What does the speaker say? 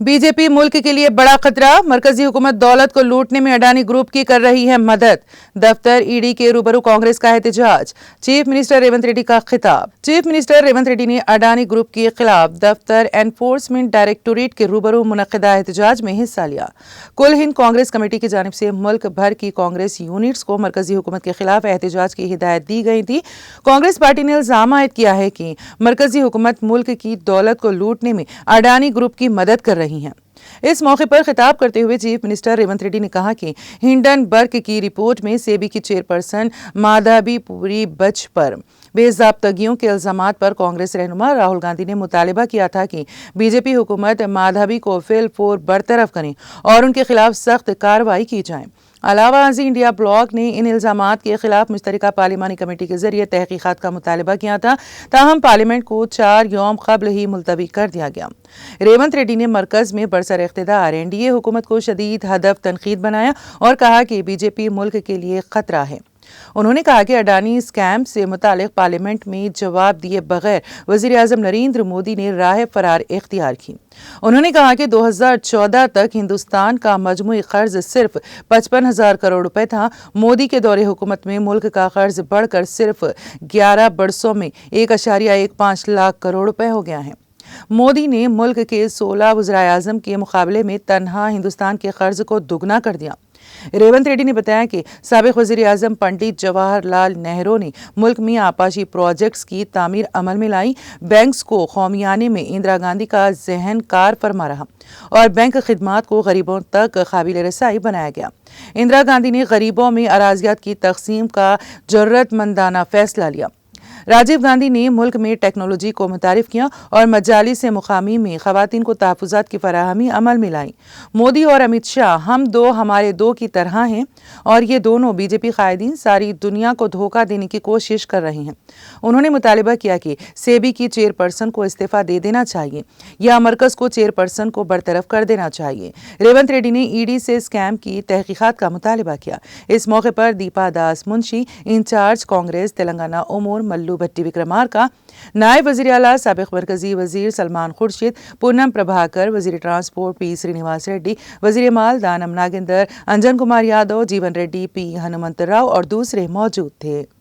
BJP मुल्क के लिए बड़ा खतरा, मरकजी हुकूमत दौलत को लूटने में अडानी ग्रुप की कर रही है मदद। दफ्तर ईडी के रूबरू कांग्रेस का एहतजाज, चीफ मिनिस्टर रेवंत रेड्डी का खिताब। चीफ मिनिस्टर रेवंत रेड्डी ने अडानी ग्रुप के खिलाफ दफ्तर एनफोर्समेंट डायरेक्टोरेट के रूबरू मुनक्किदा एहतजाज में हिस्सा लिया। कुल हिंद कांग्रेस कमेटी की जानिब से मुल्क भर की कांग्रेस यूनिट्स को मरकजी हुकूमत के खिलाफ एहतजाज की हिदायत दी गई थी। कांग्रेस पार्टी ने इल्जाम आयद किया है कि मरकजी हुकूमत मुल्क की दौलत को लूटने में अडानी ग्रुप की मदद कर रही हैं। इस मौके पर खिताब करते हुए चीफ मिनिस्टर रेवंत रेड्डी ने कहा कि हिंडनबर्ग की रिपोर्ट में सेबी की चेयरपर्सन माधवी बच पर बेज़ाब्तगियों के इल्जामात पर कांग्रेस रहनुमा राहुल गांधी ने मुतालिबा किया था कि बीजेपी हुकूमत माधवी को फिलफोर बरतरफ करें और उनके खिलाफ सख्त कार्रवाई की जाए। अलावा आज़ी इंडिया ब्लॉक ने इन इल्जामात के खिलाफ मुश्तरका पार्लिमानी कमेटी के जरिए तहकीकात का मुतालबा किया था, ताहम पार्लियामेंट को 4 यौम कबल ही मुलतवी कर दिया गया। रेवंत रेड्डी ने मरकज में बरसर इख्तिदार एनडीए हुकूमत को शदीद हदफ तनकीद बनाया और कहा कि बीजेपी मुल्क के लिए खतरा है। उन्होंने कहा कि अडानी स्कैम से मुतालिक पार्लियामेंट में जवाब दिए बगैर वज़ीर आज़म नरेंद्र मोदी ने राह फरार इख्तियार की। उन्होंने कहा कि 2014 तक हिंदुस्तान का मजमूई कर्ज सिर्फ 55,000 करोड़ रुपए था। मोदी के दौरे हुकूमत में मुल्क का कर्ज बढ़कर सिर्फ 11 बरसों में 1.15 लाख करोड़ रुपए हो गया है। मोदी ने मुल्क के 16 वज़ीर आज़म के मुकाबले में तन्हा हिंदुस्तान के कर्ज को दुगना कर दिया। रेवंत रेड्डी ने बताया कि साबिक वज़ीर आज़म पंडित जवाहरलाल नेहरू ने मुल्क में आपाशी प्रोजेक्ट्स की तामीर अमल में लाई। बैंक्स को कौमियाने में इंदिरा गांधी का जहन कार फरमा रहा और बैंक खिदमात को गरीबों तक काबिल रसाई बनाया गया। इंदिरा गांधी ने गरीबों में अराजियात की तकसीम का जरूरतमंदाना फैसला लिया। राजीव गांधी ने मुल्क में टेक्नोलॉजी को मुतारिफ किया और मजालिस मुकामी में खवातीन को तहफ़्फ़ुज़ात की फराहमी अमल में लाई। मोदी और अमित शाह हम दो हमारे दो की तरह हैं और ये दोनों बीजेपी कायदीन सारी दुनिया को धोखा देने की कोशिश कर रहे हैं। उन्होंने मुतालिबा किया कि सेबी की चेयरपर्सन को इस्तीफ़ा दे देना चाहिए या मरकज को चेयरपर्सन को बरतरफ कर देना चाहिए। रेवंत रेड्डी ने ईडी से स्कैम की तहकीकात का मुतालिबा किया। इस मौके पर दीपा दास मुंशी, इंचार्ज कांग्रेस तेलंगाना उमूर मल्लू भट्टी विक्रमार्का, नायब वज़ीर आला साबिक मरकजी वज़ीर सलमान खुर्शीद, पूनम प्रभाकर, वज़ीर ट्रांसपोर्ट पी श्रीनिवास रेड्डी, वज़ीर माल दानम नागेंदर, अंजन कुमार यादव, जीवन रेड्डी, पी हनुमंत राव और दूसरे मौजूद थे।